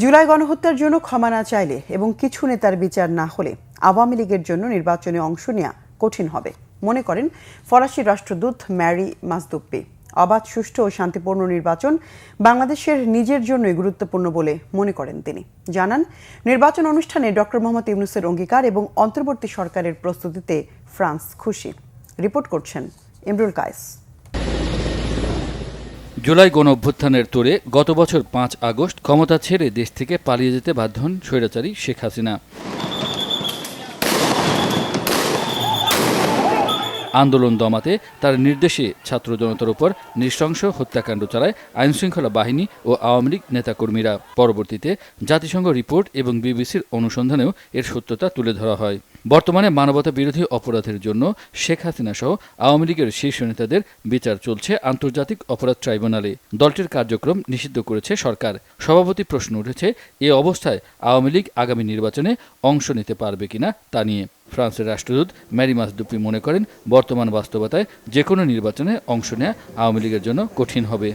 জুলাই গণহত্যার জন্য ক্ষমা না চাইলে এবং কিছু নেতার বিচার না হলে আওয়ামী লীগের জন্য নির্বাচনে অংশ নেওয়া কঠিন হবে মনে করেন ফরাসি রাষ্ট্রদূত ম্যারি মাজদুপ্পি। অবাধ, সুষ্ঠু ও শান্তিপূর্ণ নির্বাচন বাংলাদেশের নিজের জন্যই গুরুত্বপূর্ণ বলে মনে করেন তিনি। জানান, নির্বাচন অনুষ্ঠানে ডক্টর মোহাম্মদ ইউনূসের অঙ্গীকার এবং অন্তর্বর্তী সরকারের প্রস্তুতিতে ফ্রান্স খুশি। রিপোর্ট করছেন ইমরুল কায়েস। জুলাই গণ অভ্যুত্থানের তোড়ে গত বছর ৫ আগস্ট ক্ষমতা ছেড়ে দেশ থেকে পালিয়ে যেতে বাধ্য হন স্বৈরাচারী শেখ হাসিনা। আন্দোলন দমাতে তার নির্দেশে ছাত্র জনতার উপর নৃশংস হত্যাকাণ্ড চালায় আইনশৃঙ্খলা বাহিনী ও আওয়ামী লীগ নেতাকর্মীরা। পরবর্তীতে জাতিসংঘ রিপোর্ট এবং বিবিসির অনুসন্ধানেও এর সত্যতা তুলে ধরা হয়। বর্তমানে মানবতা বিরোধী অপরাধের জন্য শেখ হাসিনা সহ আওয়ামী লীগের শীর্ষ নেতাদের বিচার চলছে আন্তর্জাতিক অপরাধ ট্রাইব্যুনালে। দলটির কার্যক্রম নিষিদ্ধ করেছে সরকার। সভাপতি প্রশ্ন উঠেছে, এ অবস্থায় আওয়ামী লীগ আগামী নির্বাচনে অংশ নিতে পারবে কিনা তা নিয়ে। ফ্রান্সের রাষ্ট্রদূত ম্যারি মাজদুপ্পি মনে করেন, বর্তমান বাস্তবতায় যে কোনো নির্বাচনে অংশ নেওয়া আওয়ামী লীগের জন্য কঠিন হবে।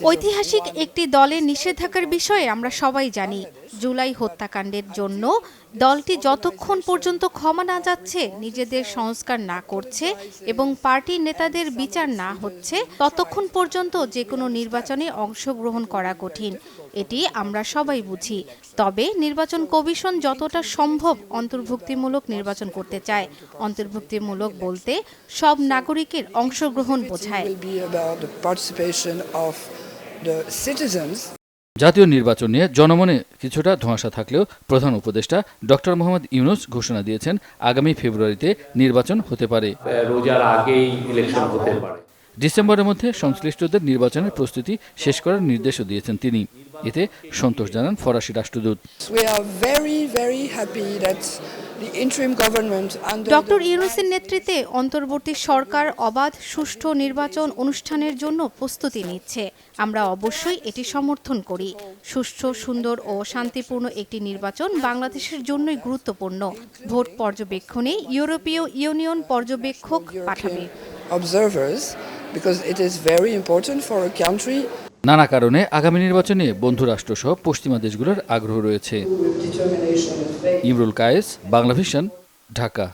ঐতিহাসিক একটি দলের নিষেধাজ্ঞার বিষয়ে আমরা সবাই জানি। জুলাই হত্যাকাণ্ডের জন্য দলটি যতক্ষণ পর্যন্ত ক্ষমা না যাচ্ছে, নিজেদের সংস্কার না করছে এবং পার্টির নেতাদের বিচার না হচ্ছে, ততক্ষণ পর্যন্ত যে কোনো নির্বাচনে অংশগ্রহণ করা কঠিন। এটি আমরা সবাই বুঝি। তবে নির্বাচন কমিশন যতটা সম্ভব অন্তর্ভুক্তিমূলক নির্বাচন করতে চায়। অন্তর্ভুক্তিমূলক বলতে সব নাগরিকের অংশগ্রহণ বোঝায়। জাতীয় নির্বাচন নিয়ে জনমনে কিছুটা ধোঁয়াশা থাকলেও প্রধান উপদেষ্টা ডক্টর মোহাম্মদ ইউনূস ঘোষণা দিয়েছেন, আগামী ফেব্রুয়ারিতে নির্বাচন হতে পারে। রোজার আগেই ইলেকশন হতে পারে। ডিসেম্বরের মধ্যে সংশ্লিষ্টদের নির্বাচনের প্রস্তুতি শেষ করার নির্দেশও দিয়েছেন তিনি। এতে সন্তোষ জানান ফরাসি রাষ্ট্রদূত। ডক্টর ইউনূসের নেতৃত্বে অন্তর্বর্তী সরকার অবাধ, সুষ্ঠু নির্বাচন অনুষ্ঠানের জন্য প্রস্তুতি নিচ্ছে। আমরা অবশ্যই এটি সমর্থন করি। সুষ্ঠু, সুন্দর ও শান্তিপূর্ণ একটি নির্বাচন বাংলাদেশের জন্যই গুরুত্বপূর্ণ। ভোট পর্যবেক্ষণে ইউরোপীয় ইউনিয়ন পর্যবেক্ষক পাঠাবে। নানা কারণে আগামী নির্বাচনে বন্ধুরাষ্ট্রসহ পশ্চিমা দেশগুলোর আগ্রহ রয়েছে। ইমরুল কায়েস, বাংলাভিশন, ঢাকা।